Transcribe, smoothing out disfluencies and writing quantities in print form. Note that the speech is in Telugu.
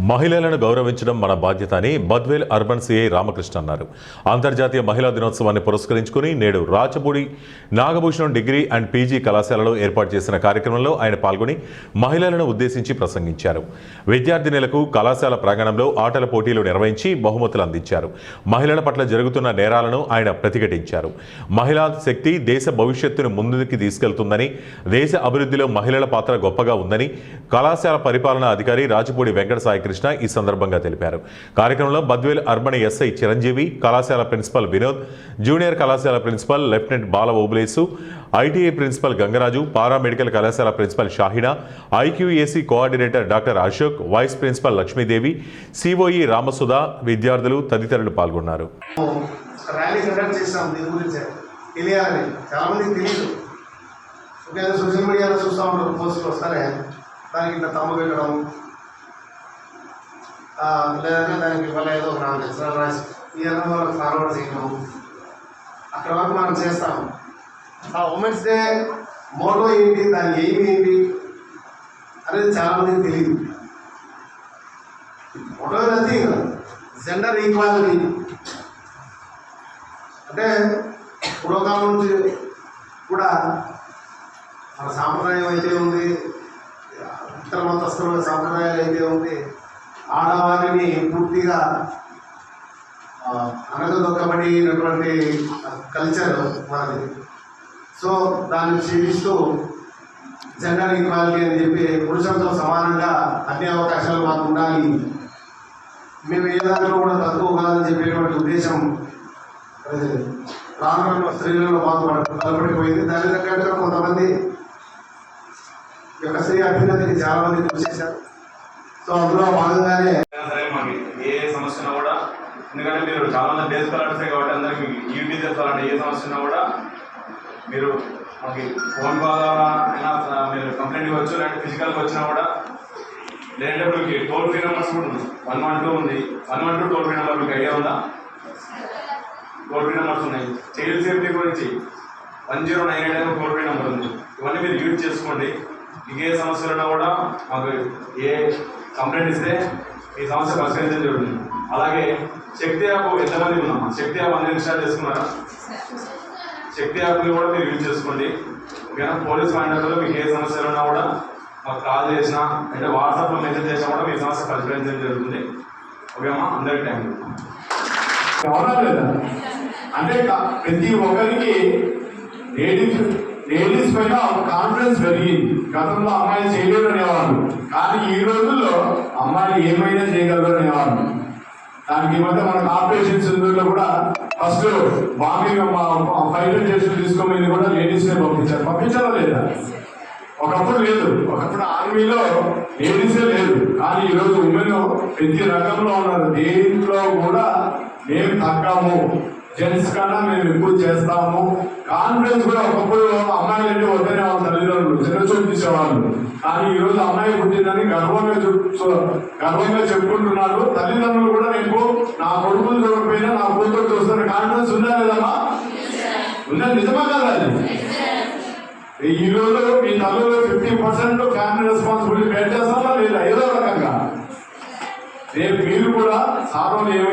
మహిళలను గౌరవించడం మన బాధ్యత అని బద్వేల్ అర్బన్ సిఐ రామకృష్ణ అన్నారు. అంతర్జాతీయ మహిళా దినోత్సవాన్ని పురస్కరించుకుని నేడు Rachapudi Nagabhushanam degree and PG కళాశాలలో ఏర్పాటు చేసిన కార్యక్రమంలో ఆయన పాల్గొని మహిళలను ఉద్దేశించి ప్రసంగించారు. విద్యార్థినులకు కళాశాల ప్రాంగణంలో ఆటల పోటీలు నిర్వహించి బహుమతులు అందించారు. మహిళల పట్ల జరుగుతున్న నేరాలను ఆయన ప్రతిఘటించారు. మహిళా శక్తి దేశ భవిష్యత్తును ముందుకు తీసుకెళ్తుందని, దేశ అభివృద్ధిలో మహిళల పాత్ర గొప్పగా ఉందని కళాశాల పరిపాలనా అధికారి రాచపూడి వెంకట సాయి కృష్ణ ఈ సందర్భంగా తెలిపారు. కార్యక్రమంలో బద్వేల్ అర్బన్ ఎస్ఐ చిరంజీవి, కళాశాల ప్రిన్సిపల్ వినోద్, జూనియర్ కళాశాల principal lieutenant Bala Obulesu, ITI principal Gangaraju, paramedical కళాశాల principal Shahina, IQAC coordinator doctor Ashok, vice principal Lakshmidevi, COE Ramasudha, విద్యార్థులు తదితరులు పాల్గొన్నారు. సోషల్ మీడియాలో చూస్తూ ఉంటారు, పోస్టులు వస్తారే దానికి ఇట్లా తమ్ము పెట్టడం, లేదంటే దానికి మళ్ళీ ఏదో ఒక ఎక్స్ట్రా రాసి ఈ అన్న వాళ్ళకి ఫార్వర్డ్ చేయడం, అక్కడ వరకు మనం చేస్తాం. ఆ ఉమెన్స్ డే మోటో ఏంటి, దాని ఎయిమ్ ఏంటి అనేది చాలామందికి తెలియదు. మోటో అది జెండర్ ఈక్వాలిటీ అంటే పూర్వకాలం నుంచి కూడా మన సాంప్రదాయం అయితే ఉంది, ఇతర మతస్థుల సాంప్రదాయాలు అయితే ఉంది, ఆడవారిని పూర్తిగా అనగదొక్కబడినటువంటి కల్చర్ మనది. సో దాన్ని క్షీణిస్తూ జెండర్ ఈక్వాలిటీ అని చెప్పి పురుషులతో సమానంగా అన్ని అవకాశాలు మాకు ఉండాలి, మేము ఏ దాంట్లో కూడా తక్కువ కాదని చెప్పేటువంటి ఉద్దేశం రాను స్త్రీలలో మాకు బలపడిపోయింది. దాని తగ్గట్టుగా కొంతమంది యొక్క స్త్రీ అభ్యున్నతిని చాలా మంది కృషి చేశారు. సో అందులో భాగంగానే సరే మాకు ఏ సమస్య ఉన్నా కూడా, ఎందుకంటే మీరు చాలా మంది డేస్ కలర్సే కాబట్టి అందరికి మీకు యూటీ తెచ్చాలంటే ఏ సమస్య ఉన్నా కూడా మీరు మాకు ఫోన్ ద్వారా అయినా మీరు కంప్లైంట్ ఇవ్వచ్చు, లేదంటే ఫిజికల్గా వచ్చినా కూడా, లేదంటే మీకు టోల్ ఫ్రీ నెంబర్స్ కూడా ఉంది. 112 ఉంది, 112 టోల్ ఫ్రీ నెంబర్ మీకు ఐడియా ఉందా? టోల్ ఫ్రీ నెంబర్స్ ఉన్నాయి. చైల్డ్ సేఫ్టీ గురించి 1098 టోల్ ఫ్రీ నెంబర్ ఉంది. ఇవన్నీ మీరు యూజ్ చేసుకోండి. మీకు ఏ సమస్యలు ఉన్నా కూడా మాకు ఏ కంప్లైంట్ ఇస్తే ఈ సమస్య పరిష్కరించడం జరుగుతుంది. అలాగే శక్తి యాప్ ఎంతమంది ఉన్నామా? శక్తి యాప్ అందరూ ఇన్స్టాల్ చేసుకున్నారా? శక్తి యాప్ని కూడా మీరు యూజ్ చేసుకోండి. ఓకేనా? పోలీస్ కాంటాక్ట్లో మీకు ఏ సమస్యలు ఉన్నా కూడా మాకు కాల్ చేసినా, అంటే వాట్సాప్లో మెసేజ్ చేసినా కూడా మీ సమస్య పరిష్కరించడం జరుగుతుంది. ఓకేమా? అందరికీ థ్యాంక్ యూ. అంటే ప్రతి ఒక్కరికి లేడీస్ పైన కాన్ఫిడెన్స్ పెరిగింది. గతంలో అమ్మాయిలు చేయలేరు అనేవాళ్ళు, కానీ ఈ రోజుల్లో అమ్మాయిలు ఏమైనా చేయగలరు అనేవాళ్ళు. దానికి మధ్య మన కార్పొరేషన్ సింధుల్లో కూడా ఫస్ట్ బాంబింగ్ ఫైటర్ చేసి తీసుకోమని కూడా లేడీస్నే పంపించారా లేదా? ఒకప్పుడు లేదు, ఒకప్పుడు ఆర్మీలో లేడీసే లేదు, కానీ ఈరోజు ఉమెన్ ప్రతి రంగంలో ఉన్నారు. దేంట్లో కూడా మేము తగ్గము, జెంట్స్ కన్నా మేము ఎక్కువ చేస్తాము. కాన్ఫిడెన్స్ కూడా ఒకప్పుడు అమ్మాయిలు అంటే వద్దనే వాళ్ళ తల్లిదండ్రులు చిన్నచూపు తీసేవాళ్ళు, కానీ ఈరోజు అమ్మాయి పుట్టిందని గర్వంగా చెప్పుకుంటున్నారు. తల్లిదండ్రులు కూడా రేపు నా కొడుకులు చూడకపోయినా నా కూతురు చూస్తున్న కాన్ఫిడెన్స్ ఉందా లేదమ్మా? ఉందా? నిజమా కదా? అది ఈరోజు మీ తల్లులు 50% ఫ్యామిలీ రెస్పాన్సిబిలిటీ బేర్ చేస్తారా లేదా? ఏదో రకంగా రేపు మీరు కూడా సారోలు ఏమైనా